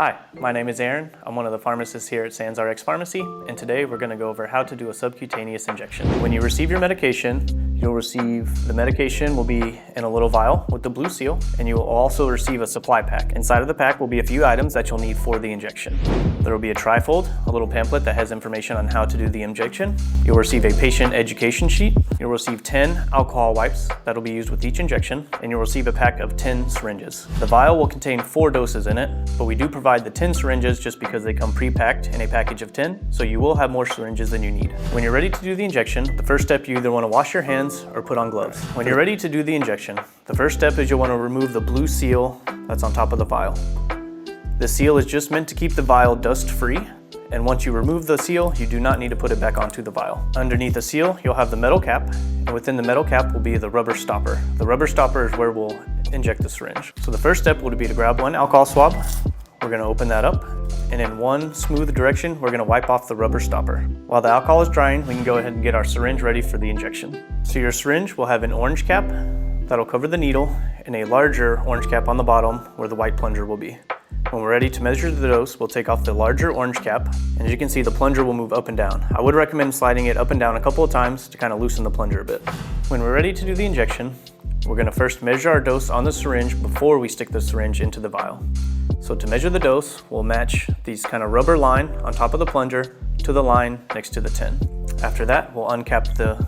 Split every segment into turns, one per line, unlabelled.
Hi, my name is Aaron. I'm one of the pharmacists here at SandsRx Pharmacy, and today we're going to go over how to do a subcutaneous injection. When you receive your medication, you'll receive the medication will be in a little vial with the blue seal, and you will also receive a supply pack. Inside of the pack will be a few items that you'll need for the injection. There will be a trifold, a little pamphlet that has information on how to do the injection. You'll receive a patient education sheet. You'll receive 10 alcohol wipes that will be used with each injection, and you'll receive a pack of 10 syringes. The vial will contain 4 doses in it, but we do provide the 10 syringes just because they come pre-packed in a package of 10, so you will have more syringes than you need. When you're ready to do the injection, the first step you either want to wash your hands or put on gloves. When you're ready to do the injection, the first step is you'll want to remove the blue seal that's on top of the vial. The seal is just meant to keep the vial dust-free, and once you remove the seal, you do not need to put it back onto the vial. Underneath the seal, you'll have the metal cap, and within the metal cap will be the rubber stopper. The rubber stopper is where we'll inject the syringe. So the first step would be to grab one alcohol swab. We're going to open that up, and in one smooth direction, we're going to wipe off the rubber stopper. While the alcohol is drying, we can go ahead and get our syringe ready for the injection. So your syringe will have an orange cap that'll cover the needle, and a larger orange cap on the bottom where the white plunger will be. When we're ready to measure the dose, we'll take off the larger orange cap, and as you can see, the plunger will move up and down. I would recommend sliding it up and down a couple of times to kind of loosen the plunger a bit. When we're ready to do the injection, we're going to first measure our dose on the syringe before we stick the syringe into the vial. So to measure the dose, we'll match these kind of rubber line on top of the plunger to the line next to the 10. After that, we'll uncap the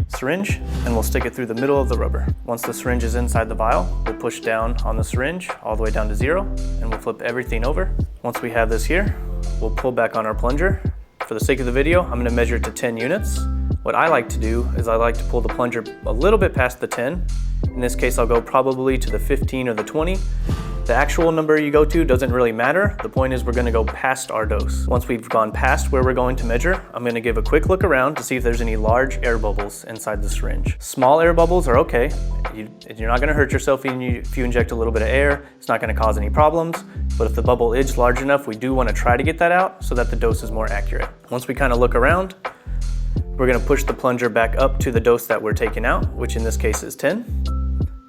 syringe and we'll stick it through the middle of the rubber. Once the syringe is inside the vial, we'll push down on the syringe all the way down to 0, and we'll flip everything over. Once we have this here, we'll pull back on our plunger. For the sake of the video, I'm going to measure to 10 units. What I like to do is I like to pull the plunger a little bit past the 10. In this case, I'll go probably to the 15 or the 20. The actual number you go to doesn't really matter. The point is we're going to go past our dose. Once we've gone past where we're going to measure, I'm going to give a quick look around to see if there's any large air bubbles inside the syringe. Small air bubbles are okay. You're not going to hurt yourself if you inject a little bit of air. It's not going to cause any problems. But if the bubble is large enough, we do want to try to get that out so that the dose is more accurate. Once we kind of look around, we're going to push the plunger back up to the dose that we're taking out, which in this case is 10.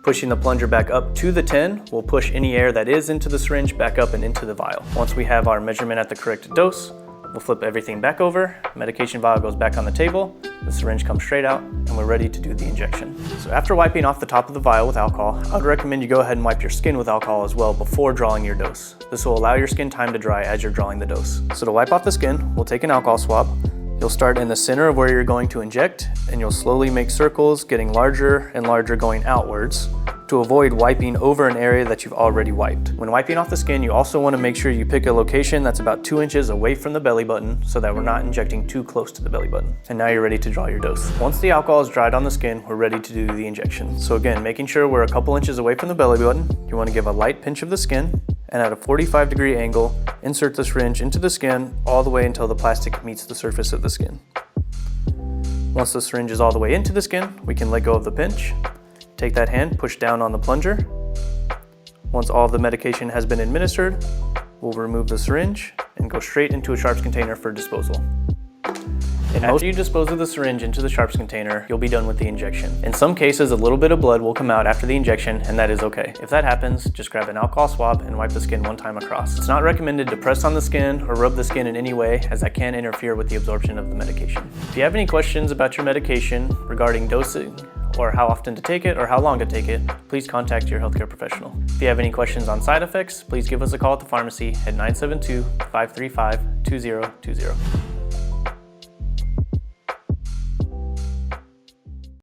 Pushing the plunger back up to the 10 will push any air that is into the syringe back up and into the vial. Once we have our measurement at the correct dose, we'll flip everything back over, medication vial goes back on the table, the syringe comes straight out, and we're ready to do the injection. So after wiping off the top of the vial with alcohol, I would recommend you go ahead and wipe your skin with alcohol as well before drawing your dose. This will allow your skin time to dry as you're drawing the dose. So to wipe off the skin, we'll take an alcohol swab. You'll start in the center of where you're going to inject, and you'll slowly make circles, getting larger and larger going outwards to avoid wiping over an area that you've already wiped. When wiping off the skin, you also want to make sure you pick a location that's about 2 inches away from the belly button so that we're not injecting too close to the belly button. And now you're ready to draw your dose. Once the alcohol is dried on the skin, we're ready to do the injection. So again, making sure we're a couple inches away from the belly button, you want to give a light pinch of the skin, and at a 45-degree angle, insert the syringe into the skin all the way until the plastic meets the surface of the skin. Once the syringe is all the way into the skin, we can let go of the pinch. Take that hand, push down on the plunger. Once all of the medication has been administered, we'll remove the syringe and go straight into a sharps container for disposal. And after you dispose of the syringe into the sharps container, you'll be done with the injection. In some cases, a little bit of blood will come out after the injection, and that is okay. If that happens, just grab an alcohol swab and wipe the skin one time across. It's not recommended to press on the skin or rub the skin in any way, as that can interfere with the absorption of the medication. If you have any questions about your medication regarding dosing, or how often to take it, or how long to take it, please contact your healthcare professional. If you have any questions on side effects, please give us a call at the pharmacy at 972-535-2020.